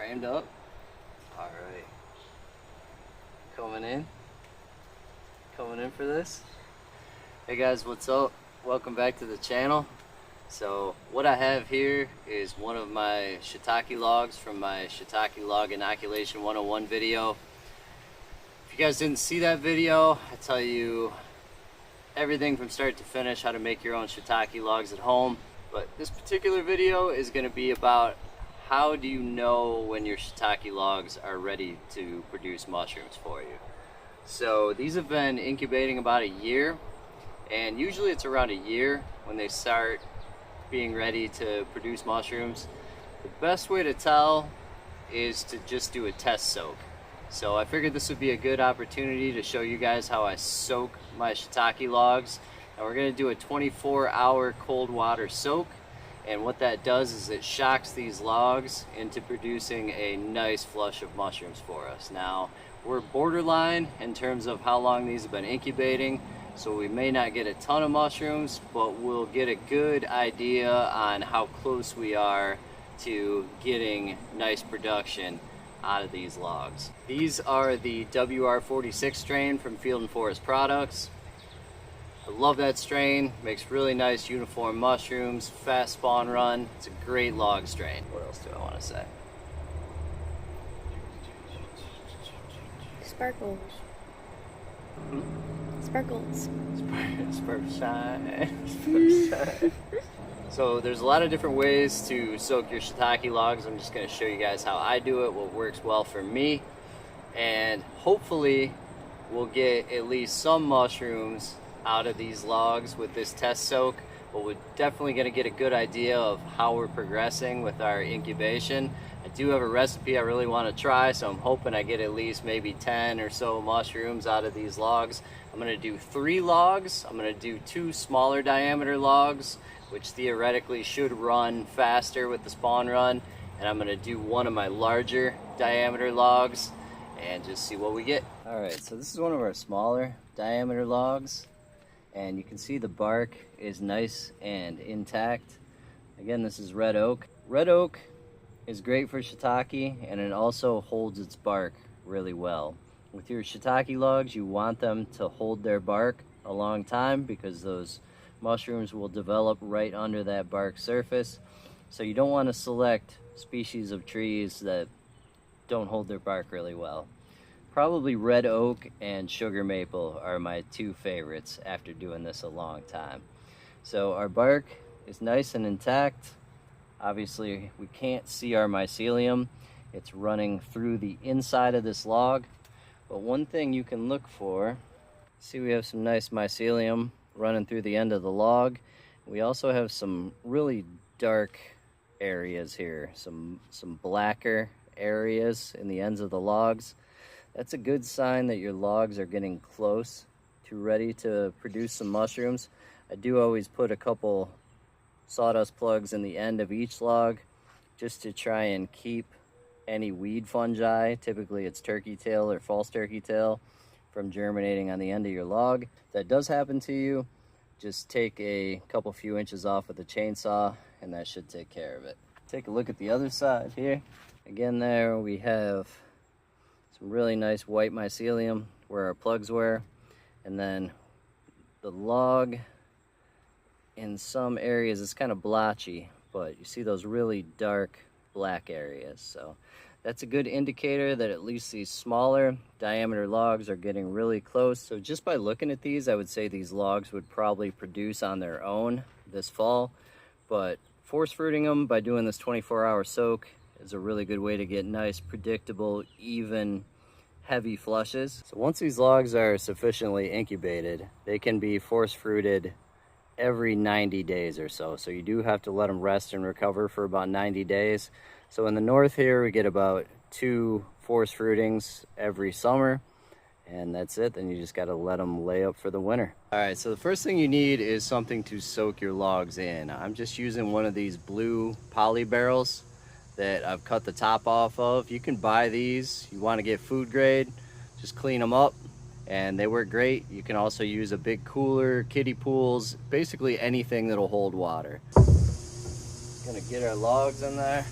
Framed up. All right. Coming in for this. Hey guys, what's up? Welcome back to the channel. So what I have here is one of my shiitake logs from my Shiitake log inoculation 101 video. If you guys didn't see that video, I tell you everything from start to finish, how to make your own shiitake logs at home. But this particular video is going to be about how do you know when your shiitake logs are ready to produce mushrooms for you. So these have been incubating about a year, and usually it's around a year when they start being ready to produce mushrooms. The best way to tell is to just do a test soak. So I figured this would be a good opportunity to show you guys how I soak my shiitake logs. And we're going to do a 24-hour cold water soak, and what that does is it shocks these logs into producing a nice flush of mushrooms for us. Now we're borderline in terms of how long these have been incubating, so we may not get a ton of mushrooms, but we'll get a good idea on how close we are to getting nice production out of these logs. These are the WR46 strain from Field and Forest Products. I love that strain. Makes really nice uniform mushrooms, fast spawn run. It's a great log strain. What else do I want to say? Sparkles. Sparkles. Sparkle shine. So there's a lot of different ways to soak your shiitake logs. I'm just going to show you guys how I do it, what works well for me, and hopefully we'll get at least some mushrooms out of these logs with this test soak. But we're definitely going to get a good idea of how we're progressing with our incubation. I do have a recipe I really want to try, so I'm hoping I get at least maybe 10 or so mushrooms out of these logs. I'm going to do 3 logs. I'm going to do 2 smaller diameter logs, which theoretically should run faster with the spawn run, and I'm going to do one of my larger diameter logs and just see what we get. Alright, so this is one of our smaller diameter logs, and you can see the bark is nice and intact. Again, this is red oak. Red oak is great for shiitake, and it also holds its bark really well. With your shiitake logs, you want them to hold their bark a long time because those mushrooms will develop right under that bark surface. So you don't want to select species of trees that don't hold their bark really well. Probably red oak and sugar maple are my 2 favorites after doing this a long time. So our bark is nice and intact. Obviously we can't see our mycelium. It's running through the inside of this log. But one thing you can look for, see we have some nice mycelium running through the end of the log. We also have some really dark areas here, some blacker areas in the ends of the logs. That's a good sign that your logs are getting close to ready to produce some mushrooms. I do always put a couple sawdust plugs in the end of each log just to try and keep any weed fungi, typically it's turkey tail or false turkey tail, from germinating on the end of your log. If that does happen to you, just take a couple few inches off with a chainsaw and that should take care of it. Take a look at the other side here. Again, there we have some really nice white mycelium where our plugs were, and then the log in some areas is kind of blotchy, but you see those really dark black areas. So that's a good indicator that at least these smaller diameter logs are getting really close. So just by looking at these, I would say these logs would probably produce on their own this fall, but force fruiting them by doing this 24-hour soak is a really good way to get nice, predictable, even, heavy flushes. So once these logs are sufficiently incubated, they can be force fruited every 90 days or so. So you do have to let them rest and recover for about 90 days. So in the north here, we get about 2 force fruitings every summer, and that's it. Then you just got to let them lay up for the winter. All right, so the first thing you need is something to soak your logs in. I'm just using one of these blue poly barrels that I've cut the top off of. You can buy these. You want to get food grade, just clean them up, and they work great. You can also use a big cooler, kiddie pools, basically anything that'll hold water. Gonna get our logs in there.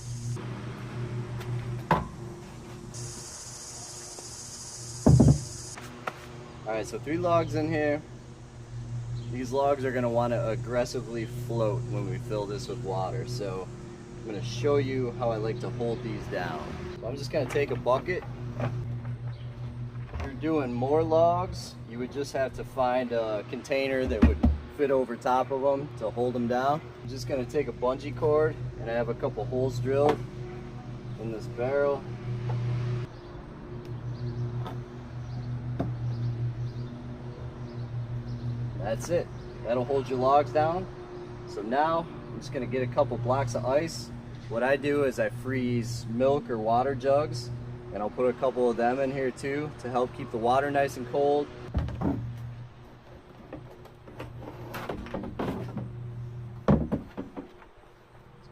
Alright, so 3 logs in here. These logs are going to want to aggressively float when we fill this with water. So I'm going to show you how I like to hold these down. So I'm just going to take a bucket. If you're doing more logs, you would just have to find a container that would fit over top of them to hold them down. I'm just going to take a bungee cord, and I have a couple holes drilled in this barrel. That's it. That'll hold your logs down. So now I'm just going to get a couple blocks of ice. What I do is I freeze milk or water jugs, and I'll put a couple of them in here too to help keep the water nice and cold. A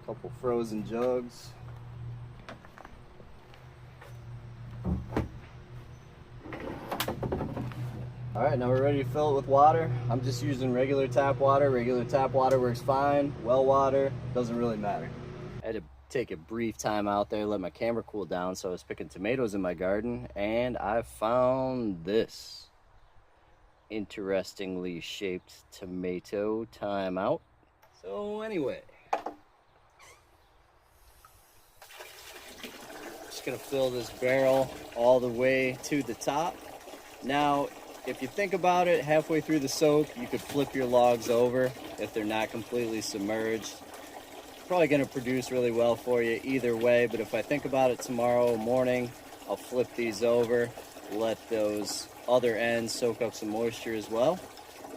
couple frozen jugs. All right, now we're ready to fill it with water. I'm just using regular tap water. Regular tap water works fine. Well water, doesn't really matter. I had to take a brief time out there, let my camera cool down, so I was picking tomatoes in my garden, and I found this interestingly shaped tomato. Time out. So anyway, just gonna fill this barrel all the way to the top. Now, if you think about it, halfway through the soak, you could flip your logs over if they're not completely submerged. Probably going to produce really well for you either way, but if I think about it tomorrow morning, I'll flip these over, let those other ends soak up some moisture as well.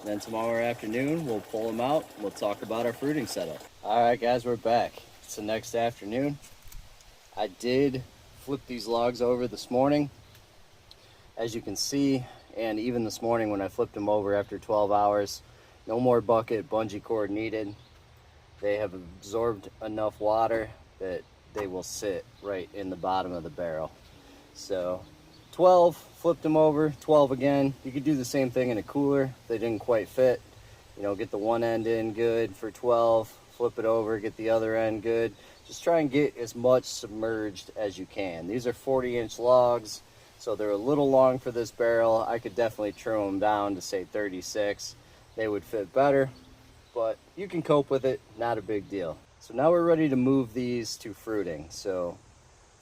Then tomorrow afternoon, we'll pull them out. We'll talk about our fruiting setup. All right, guys, we're back. It's the next afternoon. I did flip these logs over this morning. As you can see, and even this morning when I flipped them over after 12 hours, no more bucket bungee cord needed. They have absorbed enough water that they will sit right in the bottom of the barrel. So 12, flipped them over, 12 again. You could do the same thing in a cooler if they didn't quite fit. You know, get the one end in good for 12, flip it over, get the other end good. Just try and get as much submerged as you can. These are 40-inch logs, so they're a little long for this barrel. I could definitely trim them down to say 36. They would fit better, but you can cope with it, not a big deal. So now we're ready to move these to fruiting. So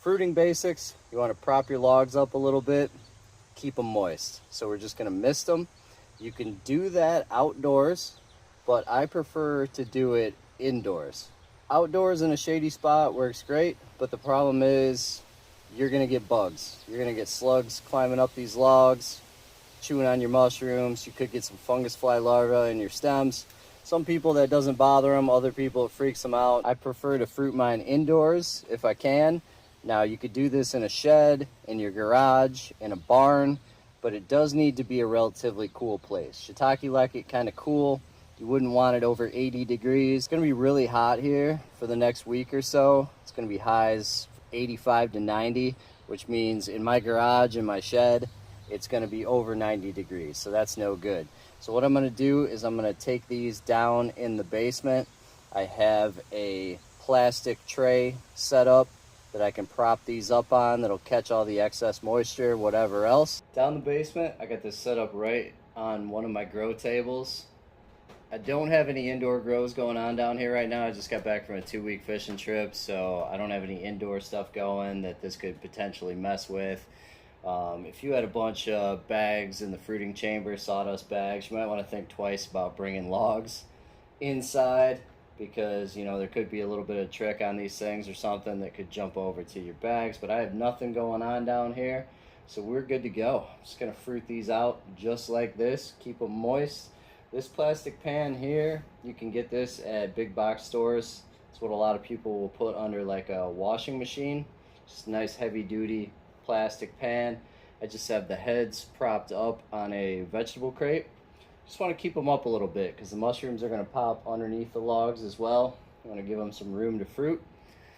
fruiting basics, you want to prop your logs up a little bit, keep them moist. So we're just going to mist them. You can do that outdoors, but I prefer to do it indoors. Outdoors in a shady spot works great, but the problem is you're gonna get bugs. You're gonna get slugs climbing up these logs, chewing on your mushrooms. You could get some fungus fly larvae in your stems. Some people that doesn't bother them, other people it freaks them out. I prefer to fruit mine indoors if I can. Now you could do this in a shed, in your garage, in a barn, but it does need to be a relatively cool place. Shiitake like it kind of cool. You wouldn't want it over 80 degrees. It's gonna be really hot here for the next week or so. It's gonna be highs 85 to 90, which means in my garage, in my shed, it's going to be over 90 degrees, so that's no good. So what I'm going to do is I'm going to take these down in the basement. I have a plastic tray set up that I can prop these up on that'll catch all the excess moisture, whatever else. Down the basement, I got this set up right on one of my grow tables. I don't have any indoor grows going on down here right now. I just got back from a 2-week fishing trip, so I don't have any indoor stuff going that this could potentially mess with. If you had a bunch of bags in the fruiting chamber, sawdust bags, you might want to think twice about bringing logs inside, because you know there could be a little bit of trick on these things or something that could jump over to your bags. But I have nothing going on down here, so we're good to go. I'm just gonna fruit these out just like this, keep them moist. This plastic pan here, you can get this at big box stores. It's what a lot of people will put under like a washing machine. Just a nice heavy duty plastic pan. I just have the heads propped up on a vegetable crate. Just want to keep them up a little bit because the mushrooms are going to pop underneath the logs as well. I want to give them some room to fruit.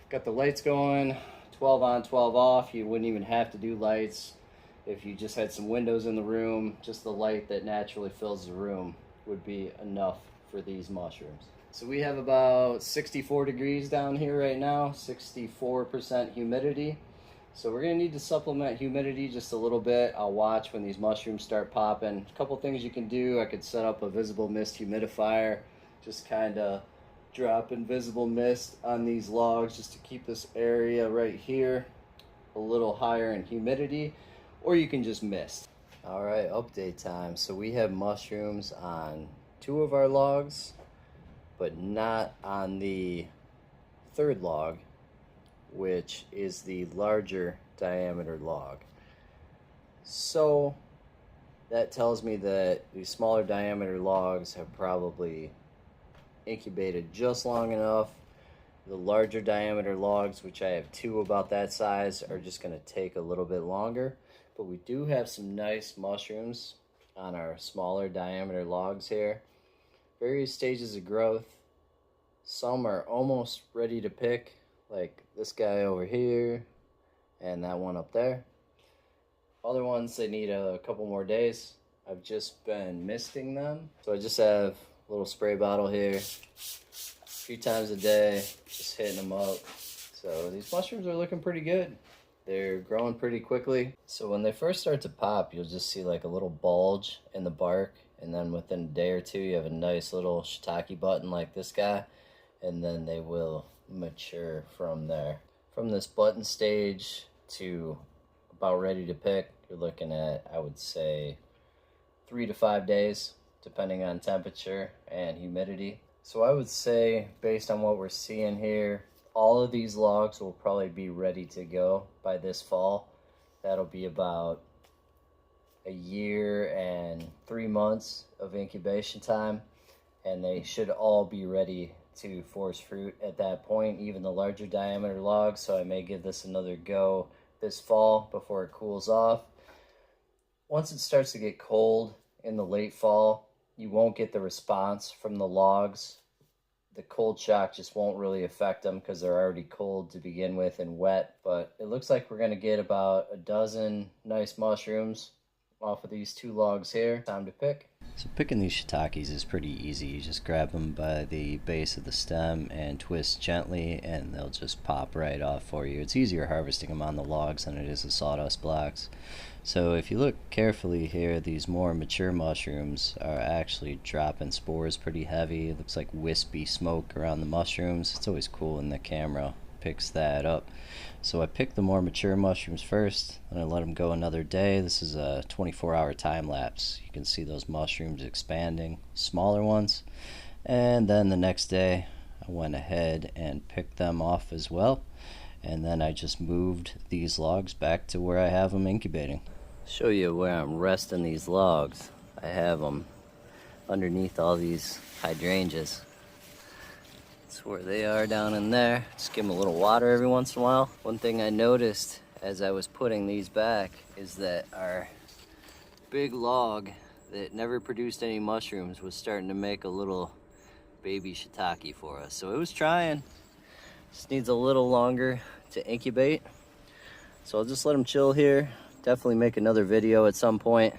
Got the lights going, 12 on, 12 off. You wouldn't even have to do lights if you just had some windows in the room. Just the light that naturally fills the room would be enough for these mushrooms. So we have about 64 degrees down here right now, 64% humidity. So we're gonna need to supplement humidity just a little bit. I'll watch when these mushrooms start popping. A couple things you can do. I could set up a visible mist humidifier, just kind of drop invisible mist on these logs just to keep this area right here a little higher in humidity, or you can just mist. All right, update time. So we have mushrooms on 2 of our logs, but not on the 3rd log, which is the larger diameter log. So that tells me that these smaller diameter logs have probably incubated just long enough. The larger diameter logs, which I have 2 about that size, are just going to take a little bit longer. But we do have some nice mushrooms on our smaller diameter logs here. Various stages of growth. Some are almost ready to pick, like this guy over here and that one up there. Other ones, they need a couple more days. I've just been misting them. So I just have a little spray bottle here, a few times a day, just hitting them up. So these mushrooms are looking pretty good. They're growing pretty quickly. So when they first start to pop, you'll just see like a little bulge in the bark, and then within a day or 2 you have a nice little shiitake button like this guy, and then they will mature from there. From this button stage to about ready to pick, you're looking at, I would say, 3 to 5 days, depending on temperature and humidity. So I would say, based on what we're seeing here, all of these logs will probably be ready to go by this fall. That'll be about a year and 3 months of incubation time, and they should all be ready to force fruit at that point, even the larger diameter logs. So I may give this another go this fall before it cools off. Once it starts to get cold in the late fall, you won't get the response from the logs. The cold shock just won't really affect them because they're already cold to begin with and wet. But it looks like we're going to get about a dozen nice mushrooms off of these 2 logs here. Time to pick. So picking these shiitakes is pretty easy. You just grab them by the base of the stem and twist gently, and they'll just pop right off for you. It's easier harvesting them on the logs than it is the sawdust blocks. So if you look carefully here, these more mature mushrooms are actually dropping spores pretty heavy. It looks like wispy smoke around the mushrooms. It's always cool when the camera picks that up. So I picked the more mature mushrooms first, and I let them go another day. This is a 24-hour time lapse. You can see those mushrooms expanding, smaller ones. And then the next day I went ahead and picked them off as well. And then I just moved these logs back to where I have them incubating. Show you where I'm resting these logs. I have them underneath all these hydrangeas. That's where they are down in there. Just give them a little water every once in a while. One thing I noticed as I was putting these back is that our big log that never produced any mushrooms was starting to make a little baby shiitake for us. So it was trying. Just needs a little longer to incubate. So I'll just let them chill here. Definitely make another video at some point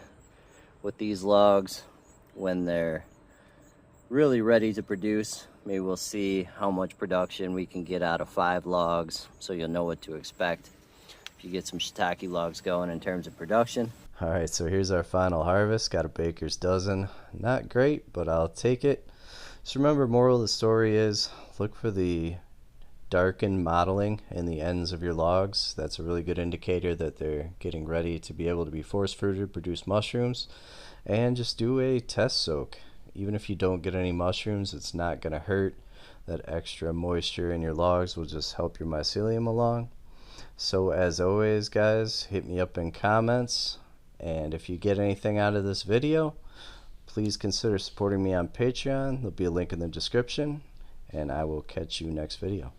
with these logs when they're really ready to produce. Maybe we'll see how much production we can get out of 5 logs, so you'll know what to expect if you get some shiitake logs going in terms of production. All right, so here's our final harvest. Got a baker's dozen. Not great, but I'll take it. Just remember, moral of the story is look for the darkened mottling in the ends of your logs. That's a really good indicator that they're getting ready to be able to be force fruited, produce mushrooms. And just do a test soak. Even if you don't get any mushrooms, it's not going to hurt. That extra moisture in your logs will just help your mycelium along. So as always, guys, hit me up in comments. And if you get anything out of this video, please consider supporting me on Patreon. There'll be a link in the description. And I will catch you next video.